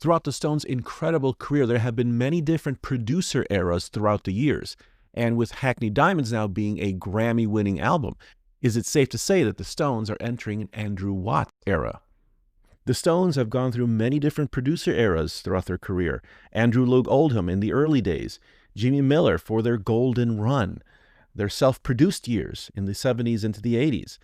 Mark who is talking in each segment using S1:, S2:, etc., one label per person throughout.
S1: Throughout the Stones' incredible career, there have been many different producer eras throughout the years. And with Hackney Diamonds now being a Grammy-winning album, is it safe to say that the Stones are entering an Andrew Watt era? The Stones have gone through many different producer eras throughout their career. Andrew Loog Oldham in the early days, Jimmy Miller for their golden run, their self-produced years in the 70s into the 80s,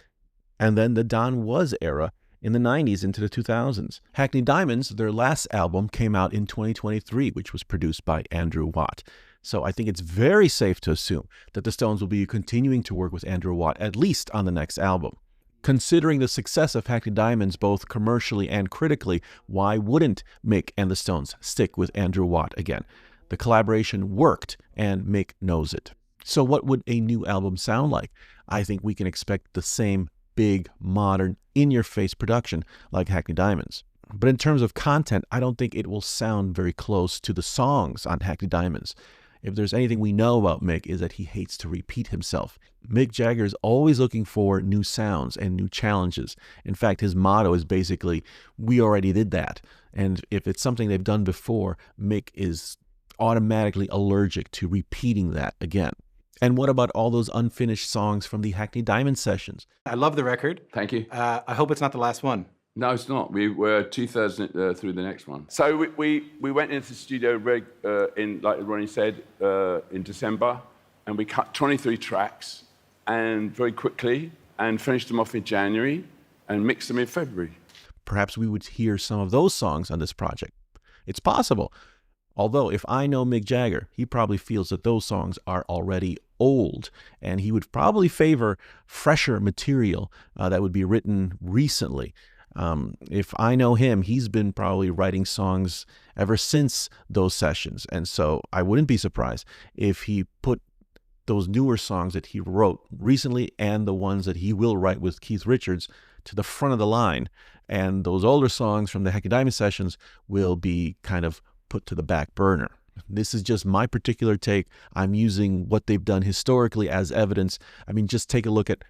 S1: and then the Don Was era in the 90s into the 2000s. Hackney Diamonds, their last album, came out in 2023, which was produced by Andrew Watt. So I think it's very safe to assume that the Stones will be continuing to work with Andrew Watt, at least on the next album. Considering the success of Hackney Diamonds both commercially and critically, why wouldn't Mick and the Stones stick with Andrew Watt again? The collaboration worked, and Mick knows it. So what would a new album sound like? I think we can expect the same big, modern, in-your-face production like Hackney Diamonds. But in terms of content, I don't think it will sound very close to the songs on Hackney Diamonds. If there's anything we know about Mick, is that he hates to repeat himself. Mick Jagger is always looking for new sounds and new challenges. In fact, his motto is basically, we already did that. And if it's something they've done before, Mick is automatically allergic to repeating that again. And what about all those unfinished songs from the Hackney Diamonds sessions?
S2: I love the record.
S3: Thank you.
S2: I hope it's not the last one.
S3: No, it's not. We were 2/3 through the next one. So we went into the studio, in, like Ronnie said, in December, and we cut 23 tracks, and very quickly, and finished them off in January, and mixed them in February.
S1: Perhaps we would hear some of those songs on this project. It's possible. Although, if I know Mick Jagger, he probably feels that those songs are already old, and he would probably favor fresher material that would be written recently. If I know him, he's been probably writing songs ever since those sessions. And so I wouldn't be surprised if he put those newer songs that he wrote recently and the ones that he will write with Keith Richards to the front of the line. And those older songs from the Hackney Diamond sessions will be kind of put to the back burner. This is just my particular take. I'm using what they've done historically as evidence. I mean, just take a look at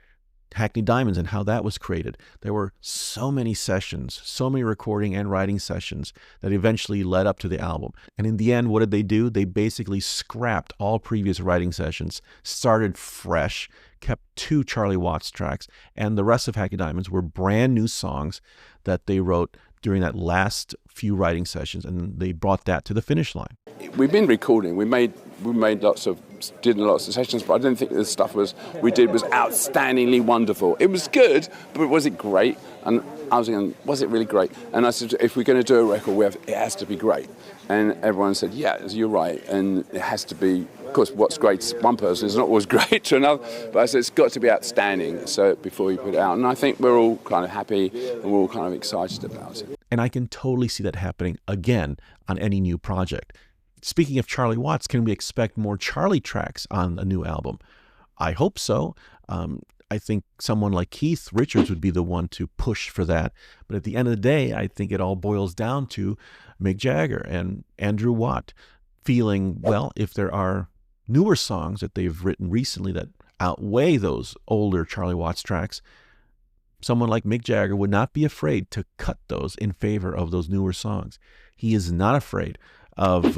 S1: Hackney Diamonds and how that was created. There were so many sessions, so many recording and writing sessions that eventually led up to the album. And in the end, what did they do? They basically scrapped all previous writing sessions, started fresh, kept 2 Charlie Watts tracks, and the rest of Hackney Diamonds were brand new songs that they wrote during that last few writing sessions, and they brought that to the finish line.
S3: We've been recording. We did lots of sessions, but I didn't think the stuff we did was outstandingly wonderful. It was good, but was it great? And I was thinking, was it really great? And I said, if we're going to do a record, it has to be great. And everyone said, yeah, you're right. And it has to be, of course, what's great to one person is not always great to another. But I said, it's got to be outstanding so before we put it out. And I think we're all kind of happy and we're all kind of excited about it.
S1: And I can totally see that happening again on any new project. Speaking of Charlie Watts, can we expect more Charlie tracks on a new album? I hope so. I think someone like Keith Richards would be the one to push for that. But at the end of the day, I think it all boils down to Mick Jagger and Andrew Watt feeling, well, if there are newer songs that they've written recently that outweigh those older Charlie Watts tracks, someone like Mick Jagger would not be afraid to cut those in favor of those newer songs. He is not afraid of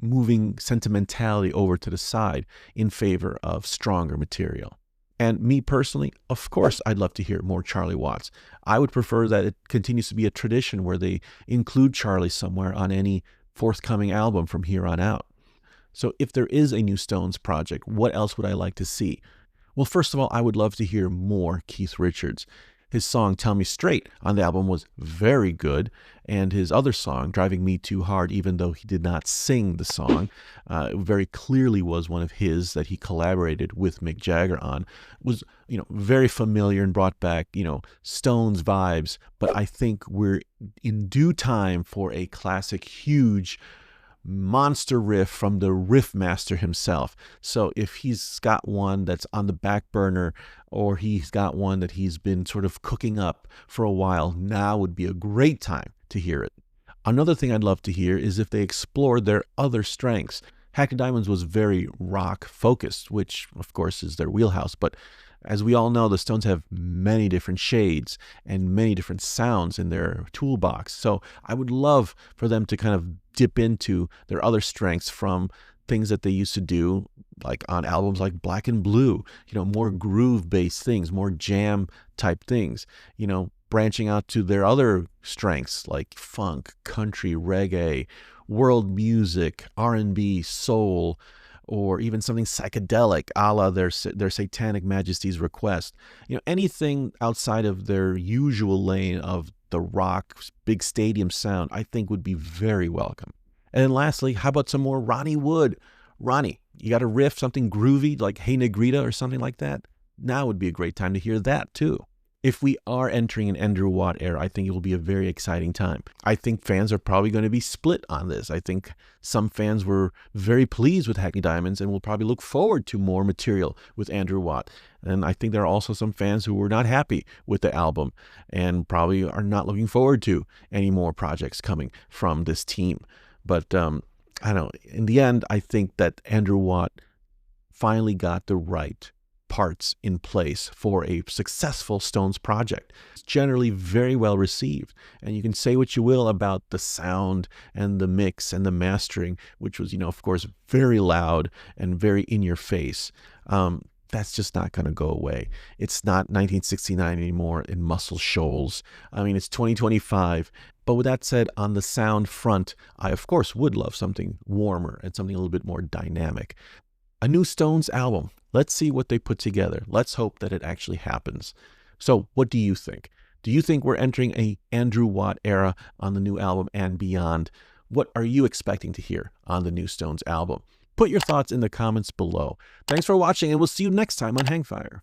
S1: moving sentimentality over to the side in favor of stronger material. And me personally, of course, I'd love to hear more Charlie Watts. I would prefer that it continues to be a tradition where they include Charlie somewhere on any forthcoming album from here on out. So if there is a new Stones project, what else would I like to see? Well, first of all, I would love to hear more Keith Richards. His song Tell Me Straight on the album was very good, and his other song, Driving Me Too Hard, even though he did not sing the song, very clearly was one of his that he collaborated with Mick Jagger on, was, very familiar and brought back, Stones vibes. But I think we're in due time for a classic, huge monster riff from the riff master himself. So if he's got one that's on the back burner, or he's got one that he's been sort of cooking up for a while, now would be a great time to hear it. Another thing I'd love to hear is if they explored their other strengths. Hackney Diamonds was very rock focused, which of course is their wheelhouse, but As we all know, the Stones have many different shades and many different sounds in their toolbox. So I would love for them to kind of dip into their other strengths from things that they used to do, like on albums like Black and Blue, more groove-based things, more jam-type things, branching out to their other strengths like funk, country, reggae, world music, R&B, soul, or even something psychedelic, a la their Satanic Majesty's Request. Anything outside of their usual lane of the rock, big stadium sound, I think would be very welcome. And then lastly, how about some more Ronnie Wood? Ronnie, you got a riff, something groovy like Hey Negrita or something like that? Now would be a great time to hear that too. If we are entering an Andrew Watt era, I think it will be a very exciting time. I think fans are probably going to be split on this. I think some fans were very pleased with Hackney Diamonds and will probably look forward to more material with Andrew Watt. And I think there are also some fans who were not happy with the album and probably are not looking forward to any more projects coming from this team. But I don't know. In the end, I think that Andrew Watt finally got the right parts in place for a successful Stones project. It's generally very well received, and you can say what you will about the sound and the mix and the mastering, which was, of course, very loud and very in your face. That's just not going to go away. It's not 1969 anymore in Muscle Shoals. I mean, it's 2025. But with that said, on the sound front, I, of course, would love something warmer and something a little bit more dynamic. A new Stones album. Let's see what they put together. Let's hope that it actually happens. So what do you think? Do you think we're entering a Andrew Watt era on the new album and beyond? What are you expecting to hear on the new Stones album? Put your thoughts in the comments below. Thanks for watching, and we'll see you next time on Hangfire.